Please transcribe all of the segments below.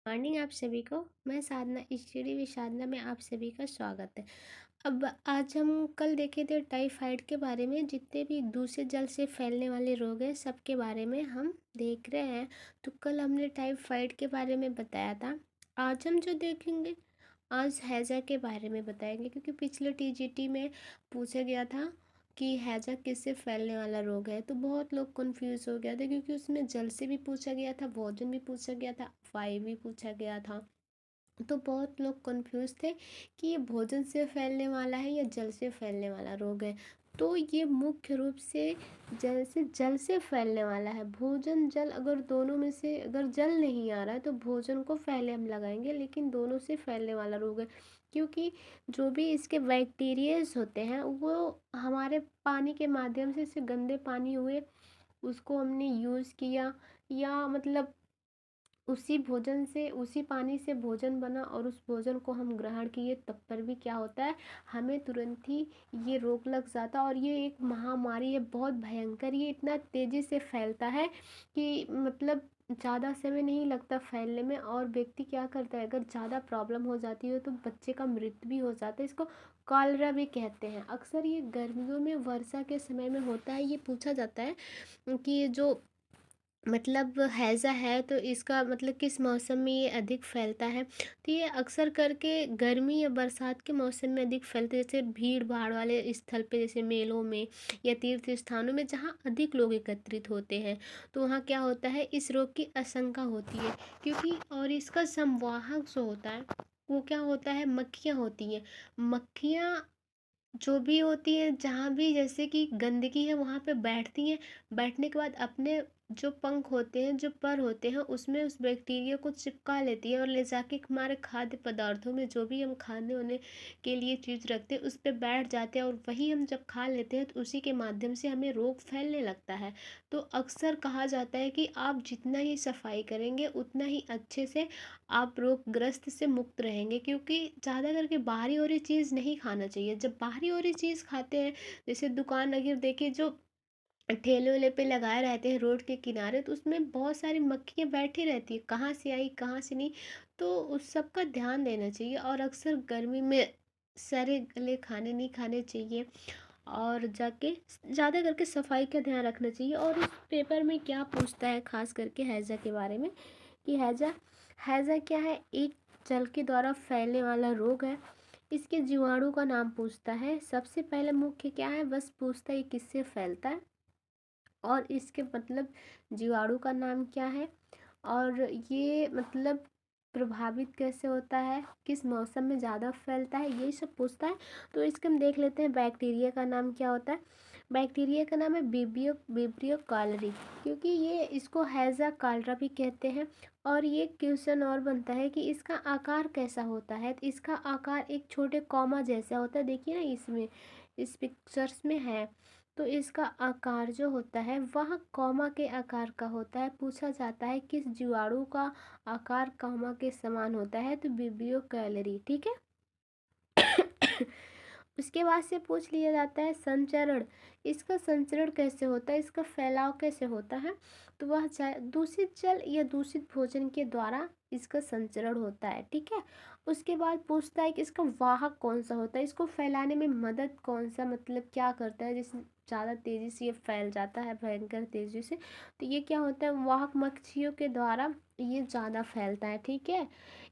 Morning आप सभी को। मैं साधना स्टडी विद साधना में आप सभी का स्वागत है। अब आज हम कल देखे थे टाइफाइड के बारे में, जितने भी दूषित जल से फैलने वाले रोग हैं सबके बारे में हम देख रहे हैं। तो कल हमने टाइफाइड के बारे में बताया था। आज हम जो देखेंगे, आज हैजा के बारे में बताएंगे, क्योंकि पिछले टीजीटी में पूछा गया था कि हैजा किससे फैलने वाला रोग है। तो बहुत लोग कंफ्यूज हो गया था, क्योंकि उसमें जल से भी पूछा गया था, भोजन भी पूछा गया था, वायु भी पूछा गया था। तो बहुत लोग कंफ्यूज थे कि ये भोजन से फैलने वाला है या जल से फैलने वाला रोग है। तो ये मुख्य रूप से जल से फैलने वाला है। भोजन जल, अगर दोनों में से अगर जल नहीं आ रहा है तो भोजन को पहले हम लगाएंगे, लेकिन दोनों से फैलने वाला रोग है। क्योंकि जो भी इसके बैक्टीरियाज होते हैं वो हमारे पानी के माध्यम से गंदे पानी हुए, उसको हमने यूज़ किया, या मतलब उसी भोजन से, उसी पानी से भोजन बना और उस भोजन को हम ग्रहण किए, तब पर भी क्या होता है, हमें तुरंत ही ये रोग लग जाता है। और ये एक महामारी है, बहुत भयंकर। ये इतना तेज़ी से फैलता है कि मतलब ज़्यादा समय नहीं लगता फैलने में। और व्यक्ति क्या करता है, अगर ज़्यादा प्रॉब्लम हो जाती है तो बच्चे का मृत्यु भी हो जाता है। इसको कॉलरा भी कहते हैं। अक्सर ये गर्मियों में, वर्षा के समय में होता है। ये पूछा जाता है कि ये जो मतलब हैज़ा है तो इसका मतलब किस मौसम में ये अधिक फैलता है। तो ये अक्सर करके गर्मी या बरसात के मौसम में अधिक फैलते हैं, जैसे भीड़ भाड़ वाले स्थल पे, जैसे मेलों में या तीर्थ स्थानों में जहाँ अधिक लोग एकत्रित होते हैं। तो वहाँ क्या होता है, इस रोग की आशंका होती है। क्योंकि और इसका संवाहक जो होता है वो क्या होता है, मक्खियाँ होती हैं। मक्खियाँ जो भी होती हैं, जहाँ भी जैसे कि गंदगी है वहाँ पे बैठती हैं। बैठने के बाद अपने जो पंख होते हैं, जो पर होते हैं, उसमें उस बैक्टीरिया को चिपका लेती है और ले जाके हमारे खाद्य पदार्थों में, जो भी हम खाने होने के लिए चीज़ रखते हैं उस पे बैठ जाते हैं। और वही हम जब खा लेते हैं तो उसी के माध्यम से हमें रोग फैलने लगता है। तो अक्सर कहा जाता है कि आप जितना ही सफाई करेंगे उतना ही अच्छे से आप रोगग्रस्त से मुक्त रहेंगे। क्योंकि ज़्यादा करके बाहरी और चीज़ नहीं खाना चाहिए। जब बाहरी और चीज़ खाते हैं, जैसे दुकान अगर देखिए, जो ठेले वेले पे लगाए रहते हैं रोड के किनारे, तो उसमें बहुत सारी मक्खियाँ बैठी रहती है, कहाँ से आई कहाँ से नहीं। तो उस सब का ध्यान देना चाहिए। और अक्सर गर्मी में सड़े गले खाने नहीं खाने चाहिए। और जाके ज़्यादा करके सफाई का ध्यान रखना चाहिए। और इस पेपर में क्या पूछता है खास करके हैज़ा के बारे में, कि हैज़ा हैज़ा क्या है, एक जल के द्वारा फैलने वाला रोग है। इसके जीवाणु का नाम पूछता है। सबसे पहले मुख्य क्या है, बस पूछता है किससे फैलता है और इसके मतलब जीवाणु का नाम क्या है, और ये मतलब प्रभावित कैसे होता है, किस मौसम में ज़्यादा फैलता है, यही सब पूछता है। तो इसके हम देख लेते हैं बैक्टीरिया का नाम क्या होता है। बैक्टीरिया का नाम है विब्रियो कॉलरी, क्योंकि ये इसको हैज़ा कॉलरा भी कहते हैं। और ये क्वेश्चन और बनता है कि इसका आकार कैसा होता है। तो इसका आकार एक छोटे कॉमा जैसा होता है, देखिए ना इसमें, इस पिक्चर्स में है। तो इसका आकार जो होता है वह कॉमा के आकार का होता है। पूछा जाता है किस जीवाणु का आकार कॉमा के समान होता है, तो विब्रियो कैलोरी, ठीक है। उसके बाद से पूछ लिया जाता है संचरण। इसका संचरण कैसे होता है, इसका फैलाव कैसे होता है। तो वह दूषित जल या दूषित भोजन के द्वारा इसका संचरण होता है, ठीक है। उसके बाद पूछता है कि इसका वाहक कौन सा होता है, इसको फैलाने में मदद कौन सा, मतलब क्या करता है जिस ज़्यादा तेज़ी से ये फैल जाता है, भयंकर तेज़ी से। तो ये क्या होता है, वाहक मक्खियों के द्वारा ये ज़्यादा फैलता है, ठीक है।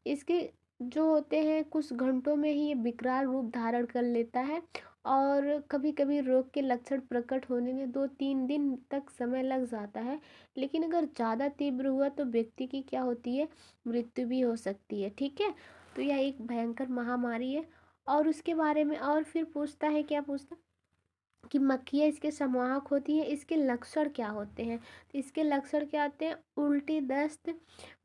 इसके जो होते हैं कुछ घंटों में ही ये विकराल रूप धारण कर लेता है। और कभी कभी रोग के लक्षण प्रकट होने में 2-3 दिन तक समय लग जाता है। लेकिन अगर ज़्यादा तीव्र हुआ तो व्यक्ति की क्या होती है, मृत्यु भी हो सकती है, ठीक है। तो यह एक भयंकर महामारी है। और उसके बारे में और फिर पूछता है, क्या पूछता है कि मक्खियाँ इसके संवाहक होती हैं, इसके लक्षण क्या होते हैं। तो इसके लक्षण क्या होते हैं, उल्टी, दस्त,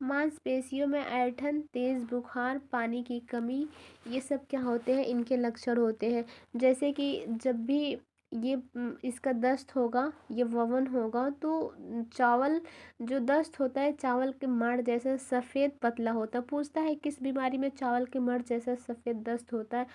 मांसपेशियों में ऐंठन, तेज़ बुखार, पानी की कमी, ये सब क्या होते हैं, इनके लक्षण होते हैं। जैसे कि जब भी ये इसका दस्त होगा, ये ववन होगा तो चावल जो दस्त होता है चावल के मण जैसा सफ़ेद पतला होता है। पूछता है किस बीमारी में चावल के मण जैसा सफ़ेद दस्त होता है,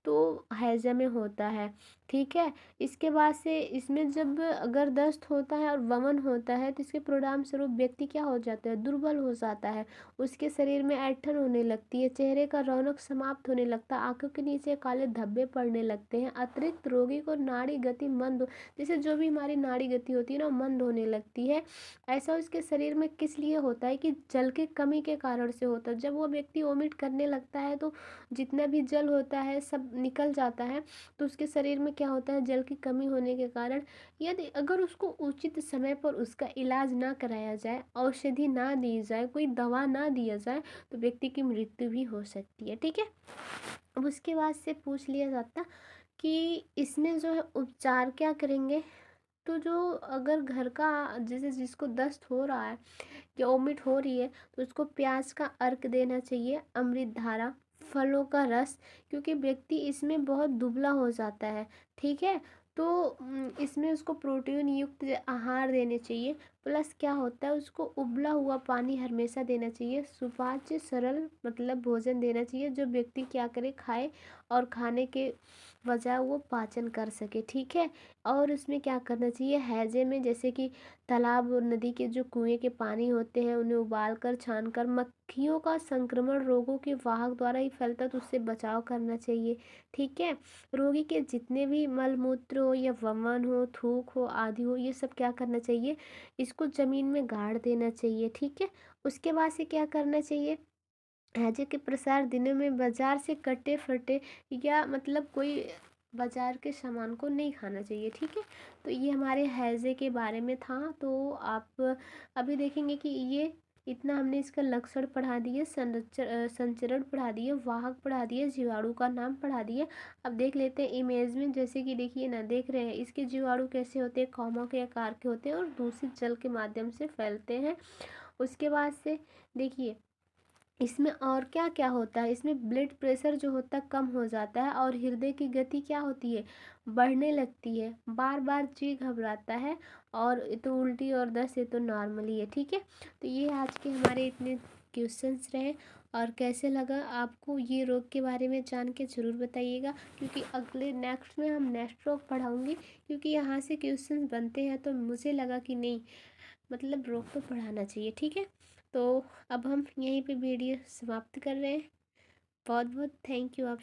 तो हैज़ा में होता है। ठीक है। इसके बाद से इसमें जब अगर दस्त होता है और वमन होता है तो इसके परिणाम स्वरूप व्यक्ति क्या हो जाता है, दुर्बल हो जाता है। उसके शरीर में ऐंठन होने लगती है, चेहरे का रौनक समाप्त होने लगता है, आंखों के नीचे काले धब्बे पड़ने लगते हैं। अतिरिक्त रोगी को नाड़ी गति मंद जैसे जो भी हमारी नाड़ी गति होती है ना मंद होने लगती है। ऐसा उसके शरीर में किस लिए होता है कि जल की कमी के कारण से होता है। जब वो व्यक्ति वोमिट करने लगता है तो जितना भी जल होता है सब निकल जाता है। तो उसके शरीर में क्या होता है, जल की कमी होने के कारण यदि अगर उसको उचित समय पर उसका इलाज ना कराया जाए, औषधि ना दी जाए, कोई दवा ना दिया जाए तो व्यक्ति की मृत्यु भी हो सकती है। ठीक है। अब उसके बाद से पूछ लिया जाता कि इसमें जो है उपचार क्या करेंगे। तो जो अगर घर का जैसे जिसको दस्त हो रहा है या वोमिट हो रही है तो उसको प्याज का अर्क देना चाहिए, अमृत धारा, फलों का रस, क्योंकि व्यक्ति इसमें बहुत दुबला हो जाता है। ठीक है। तो इसमें उसको प्रोटीन युक्त आहार देने चाहिए। प्लस क्या होता है, उसको उबला हुआ पानी हमेशा देना चाहिए। सुपाच्य सरल मतलब भोजन देना चाहिए जो व्यक्ति क्या करे, खाए और खाने के बजाय वो पाचन कर सके। ठीक है। और उसमें क्या करना चाहिए, हैजे में जैसे कि तालाब और नदी के जो कुएं के पानी होते हैं उन्हें उबाल कर छान कर, मक्खियों का संक्रमण रोगों के वाहक द्वारा ही फैलता है तो उससे बचाव करना चाहिए। ठीक है। रोगी के जितने भी मल मूत्र हो या वमन हो, थूक हो, आदि हो, ये सब क्या करना चाहिए, इसको जमीन में गाड़ देना चाहिए। ठीक है। उसके बाद से क्या करना चाहिए, हैजे के प्रसार दिनों में बाजार से कटे फटे या मतलब कोई बाजार के सामान को नहीं खाना चाहिए। ठीक है। तो ये हमारे हैजे के बारे में था। तो आप अभी देखेंगे कि ये इतना हमने इसका लक्षण पढ़ा दिए, संचरण पढ़ा दिए, वाहक पढ़ा दिए, जीवाणु का नाम पढ़ा दिए। अब देख लेते हैं इमेज में, जैसे कि देखिए ना, देख रहे हैं इसके जीवाणु कैसे होते हैं, कौमों के आकार के होते हैं और दूषित जल के माध्यम से फैलते हैं। उसके बाद से देखिए इसमें और क्या क्या होता है, इसमें ब्लड प्रेशर जो होता है कम हो जाता है और हृदय की गति क्या होती है, बढ़ने लगती है, बार बार जी घबराता है और ये तो उल्टी और दस्त ये तो नॉर्मली है। ठीक है। तो ये आज के हमारे इतने क्वेश्चंस रहे। और कैसे लगा आपको ये रोग के बारे में जान के ज़रूर बताइएगा, क्योंकि अगले नेक्स्ट में हम नेक्स्ट रोग पढ़ाऊँगी, क्योंकि यहाँ से क्वेश्चन बनते हैं तो मुझे लगा कि नहीं, मतलब रोग तो पढ़ाना चाहिए। ठीक है। तो अब हम यहीं पे वीडियो समाप्त कर रहे हैं। बहुत बहुत थैंक यू आप